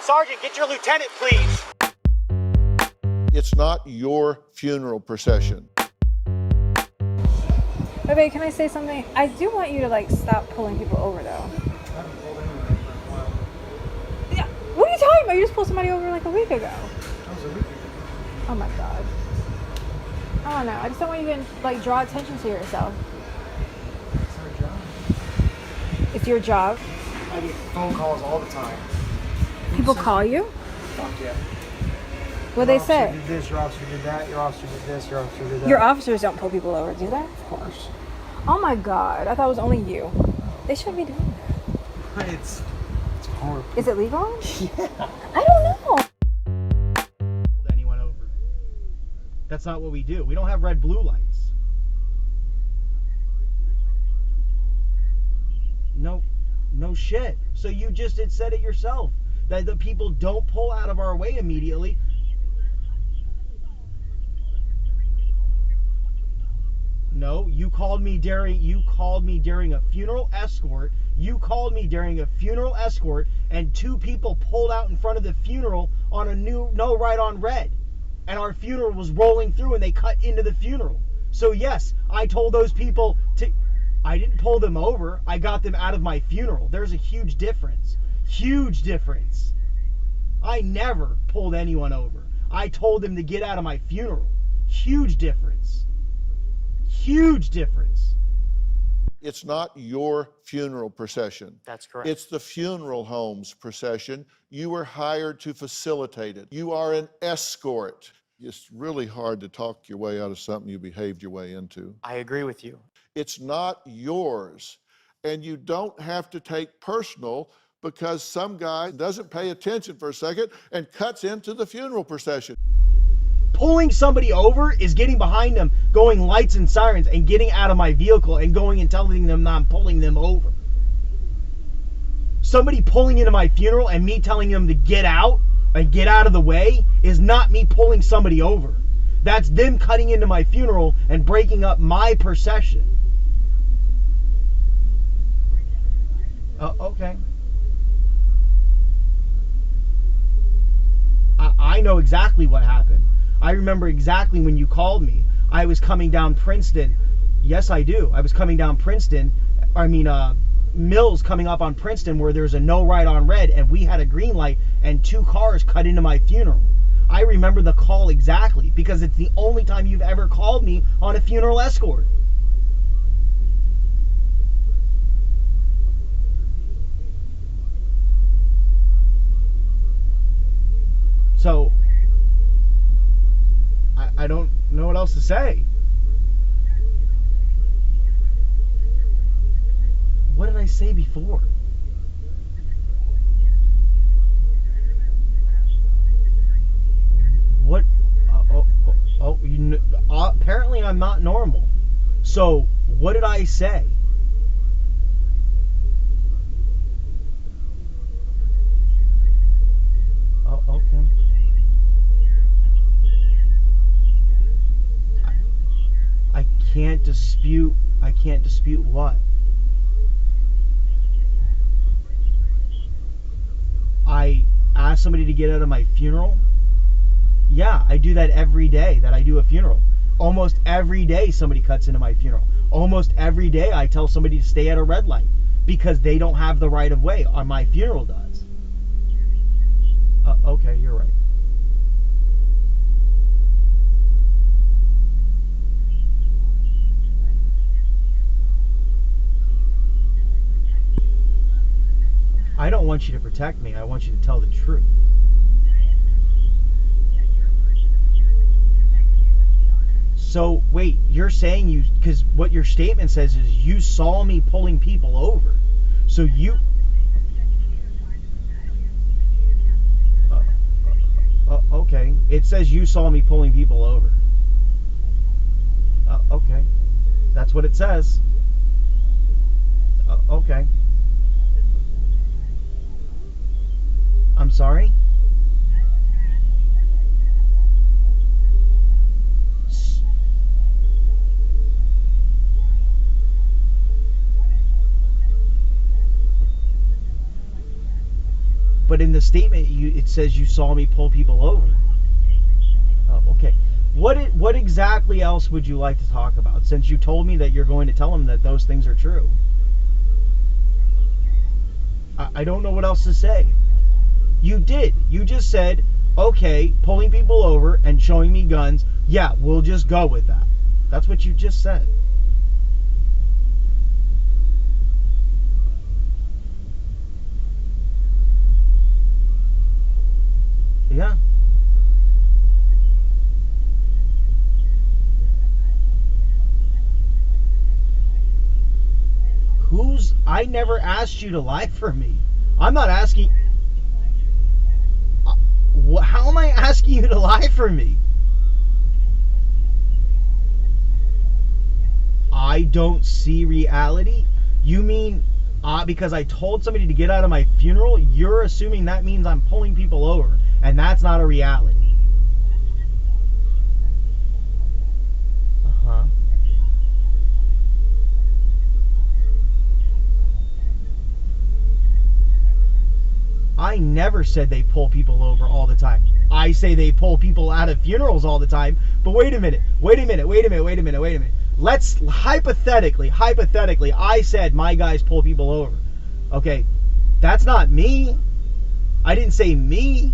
Sergeant, get your lieutenant, please. It's not your funeral procession. Okay, can I say something? I do want you to like stop pulling people over though. Yeah. What are you talking about? You just pulled somebody over like a week ago. That was a week ago. Oh my god. I don't know. I just don't want you to like draw attention to yourself. It's our job. It's your job. I get phone calls all the time. People call you? Fuck yeah. What they say? Your officer did this, your officer did that, your officer did this, your officer did that. Your officers don't pull people over, do they? Of course. Oh my god. I thought it was only you. They shouldn't be doing that. It's horrible. Is it legal? Yeah. I don't know. Anyone over. That's not what we do. We don't have red blue lights. No shit. So you just had said it yourself. That the people don't pull out of our way immediately. No, you called me during a funeral escort. You called me during a funeral escort, and two people pulled out in front of the funeral on a no right on red. And our funeral was rolling through and they cut into the funeral. So yes, I told those people I didn't pull them over. I got them out of my funeral. There's a huge difference. Huge difference. I never pulled anyone over. I told them to get out of my funeral. Huge difference. Huge difference. It's not your funeral procession. That's correct. It's the funeral home's procession. You were hired to facilitate it. You are an escort. It's really hard to talk your way out of something you behaved your way into. I agree with you. It's not yours. And you don't have to take personal because some guy doesn't pay attention for a second and cuts into the funeral procession. Pulling somebody over is getting behind them, going lights and sirens, and getting out of my vehicle and going and telling them I'm pulling them over. Somebody pulling into my funeral and me telling them to get out and get out of the way is not me pulling somebody over. That's them cutting into my funeral and breaking up my procession. Oh, okay. I know exactly what happened. I remember exactly when you called me. I was coming down Princeton. Yes, I do. I was coming down Princeton. Mills coming up on Princeton where there's a no right on red and we had a green light and two cars cut into my funeral. I remember the call exactly because it's the only time you've ever called me on a funeral escort. So, I don't know what else to say. What did I say before? What? Apparently I'm not normal. So, what did I say? Oh, okay. I can't dispute what? I asked somebody to get out of my funeral. Yeah, I do that every day that I do a funeral. Almost every day somebody cuts into my funeral. Almost every day I tell somebody to stay at a red light because they don't have the right of way, or my funeral does. Okay, you're right. I don't want you to protect me. I want you to tell the truth. So, wait, you're saying because what your statement says is you saw me pulling people over. So you... okay. It says you saw me pulling people over. Okay. That's what it says. Okay. I'm sorry? But in the statement, it says you saw me pull people over. Oh, okay. What exactly else would you like to talk about? Since you told me that you're going to tell them that those things are true. I don't know what else to say. You did. You just said, okay, pulling people over and showing me guns. Yeah, we'll just go with that. That's what you just said. Yeah. I never asked you to lie for me. I'm not asking. How am I asking you to lie for me? I don't see reality? You mean because I told somebody to get out of my funeral, you're assuming that means I'm pulling people over, and that's not a reality. Uh-huh. I never said they pull people over all the time. I say they pull people out of funerals all the time. But wait a minute. Let's hypothetically, I said my guys pull people over. Okay, that's not me. I didn't say me.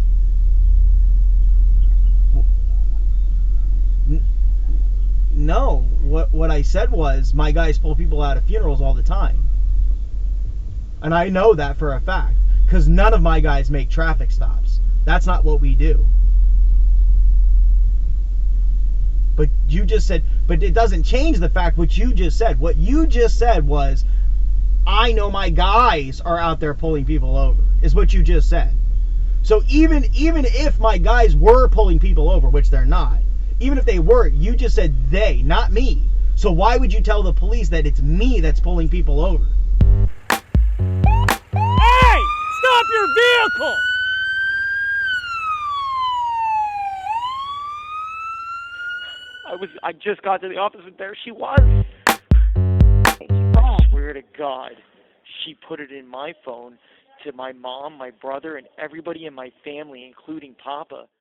No, what I said was my guys pull people out of funerals all the time. And I know that for a fact. Because none of my guys make traffic stops. That's not what we do. But you just said, but it doesn't change the fact what you just said. What you just said was, I know my guys are out there pulling people over, is what you just said. So even if my guys were pulling people over, which they're not, even if they were, you just said they, not me. So why would you tell the police that it's me that's pulling people over? Stop your vehicle! I just got to the office and there she was. I swear to God, she put it in my phone to my mom, my brother, and everybody in my family, including Papa.